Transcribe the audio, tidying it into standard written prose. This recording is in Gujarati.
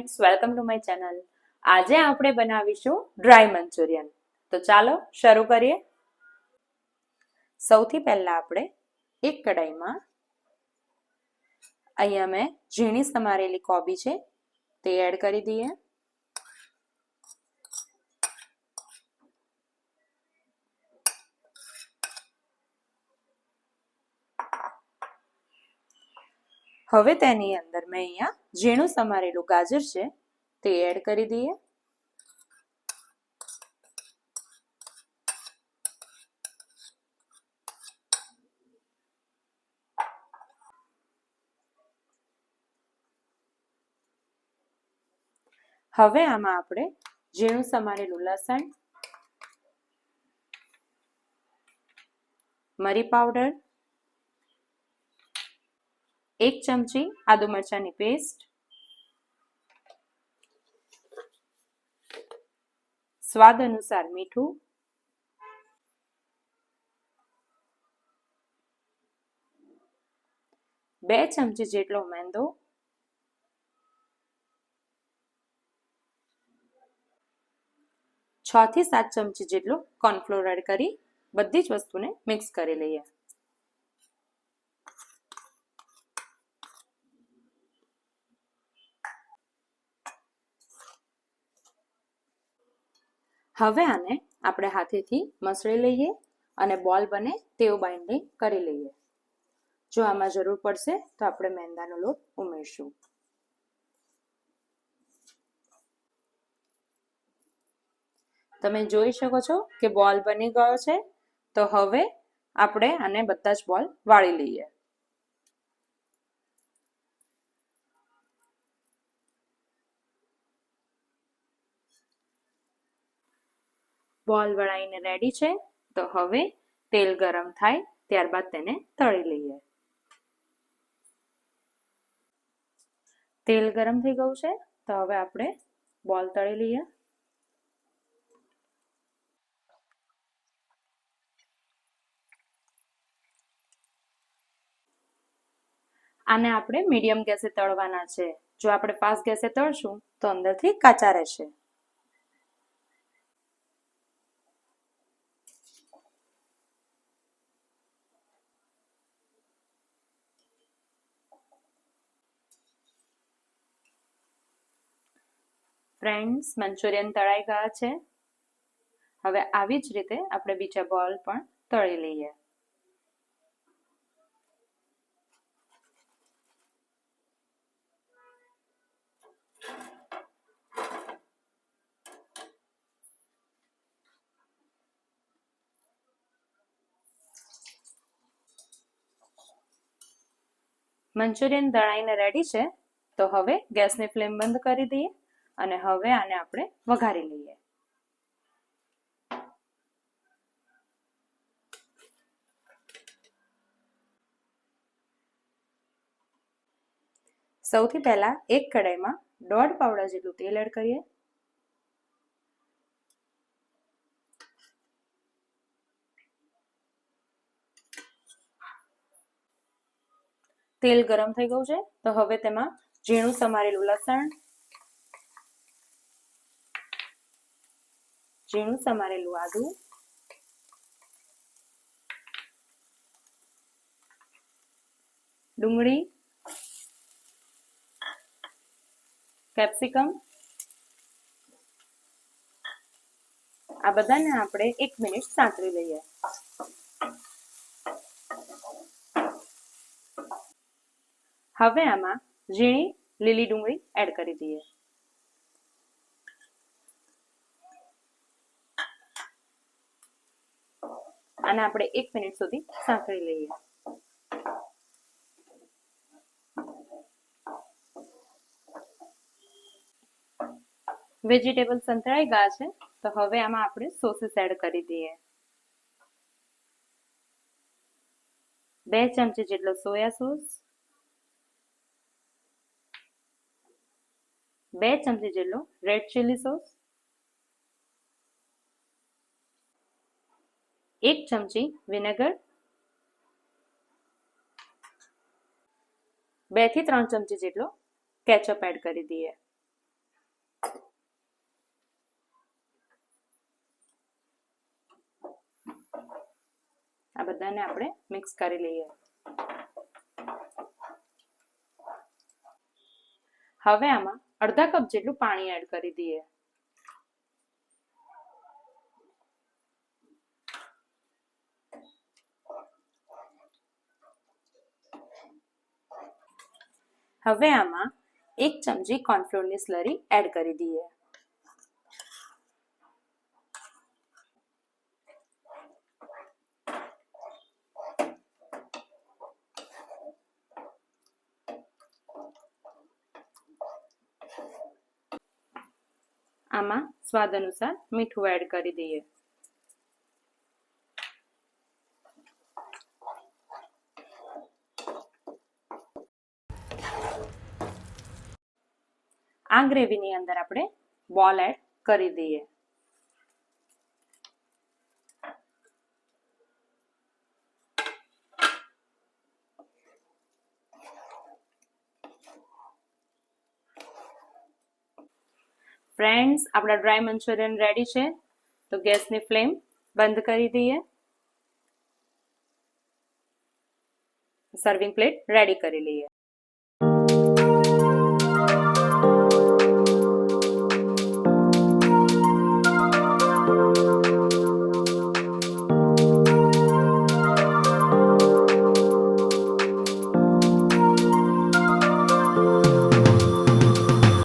Friends, welcome to my channel. આજે આપણે બનાવીશું ડ્રાય મંચુરિયન. તો ચાલો શરૂ કરીએ. સૌથી પહેલા આપણે એક કઢાઈમાં અહીંયા મેં ઝીણી સમારેલી કોબી છે તે એડ કરી દઈએ. હવે તેની અંદર મેં અહીંયા ઝીણું સમારેલું ગાજર છે તે એડ કરી દઈએ. હવે આમાં આપણે ઝીણું સમારેલું લસણ, મરી પાવડર, 1 ચમચી આદુ મરચાંની પેસ્ટ, સ્વાદ અનુસાર મીઠું, બે ચમચી જેટલો મેંદો, છ થી 7 ચમચી જેટલો કોર્નફ્લોર એડ કરી બધી જ વસ્તુને મિક્સ કરી લઈએ. હવે આને આપણે હાથેથી મસળી લઈએ અને બોલ બને તેવું બાઇન્ડિંગ કરી લઈએ. જો આમાં જરૂર પડશે તો આપણે મેંદાનો લોટ ઉમેરશું. તમે જોઈ શકો છો કે બોલ બની ગયો છે. તો હવે આપણે આને બધા જ બોલ વાળી લઈએ. બોલ વળાઈને રેડી છે. તો હવે તેલ ગરમ થાય ત્યારબાદ તેને તળી લઈએ. તેલ ગરમ થઈ ગયું છે. તો હવે આપણે બોલ તળી લઈએ. આને આપણે મીડિયમ ગેસે તળવાના છે. જો આપણે ફાસ્ટ ગેસે તળશું તો અંદરથી કાચા રહેશે. ફ્રેન્ડ્સ, મંચુરિયન તળાઈ ગયા છે. હવે આવી જ રીતે આપણે બીજા બોલ પણ તળી લઈએ. મંચુરિયન તળાઈને રેડી છે. તો હવે ગેસની ફ્લેમ બંધ કરી દઈએ અને હવે આને આપણે વઘારી લઈએ. સૌથી પહેલા એક કઢાઈમાં 1.5 પાવડા જેટલું તેલ એડ કરીએ. તેલ ગરમ થઈ ગયું છે. તો હવે તેમાં ઝીણું સમારેલું લસણ, ઝીણું સમારેલું આદુ, ડુંગળી, કેપ્સિકમ, આ બધાને આપણે 1 મિનિટ સાંતળી લઈએ. હવે આમાં ઝીણી લીલી ડુંગળી એડ કરી દઈએ. આને આપણે 1 મિનિટ સુધી સાંતળી લઈએ. વેજીટેબલ સંતળાઈ ગયા છે. તો હવે આમાં આપણે સોસીસ એડ કરી દઈએ. 2 ચમચી જેટલો સોયા સોસ, 2 ચમચી જેટલો રેડ ચીલી સોસ, 1 ચમચી વિનેગર, 2 થી 3 ચમચી જેટલો કેચઅપ એડ કરી દઈએ. આ બધાને આપણે મિક્સ કરી લઈએ. હવે આમાં અડધા કપ જેટલું પાણી એડ કરી દઈએ. હવે આમાં 1 ચમચી કોર્નફ્લોરની સ્લરી એડ કરી દઈએ. આમાં સ્વાદ અનુસાર મીઠું એડ કરી દઈએ. આ ગ્રેવીની અંદર આપણે બોલ એડ કરી દઈએ. ફ્રેન્ડ્સ, આપણા ડ્રાય મંચુરિયન રેડી છે. તો ગેસની ફ્લેમ બંધ કરી દઈએ. સર્વિંગ પ્લેટ રેડી કરી લઈએ.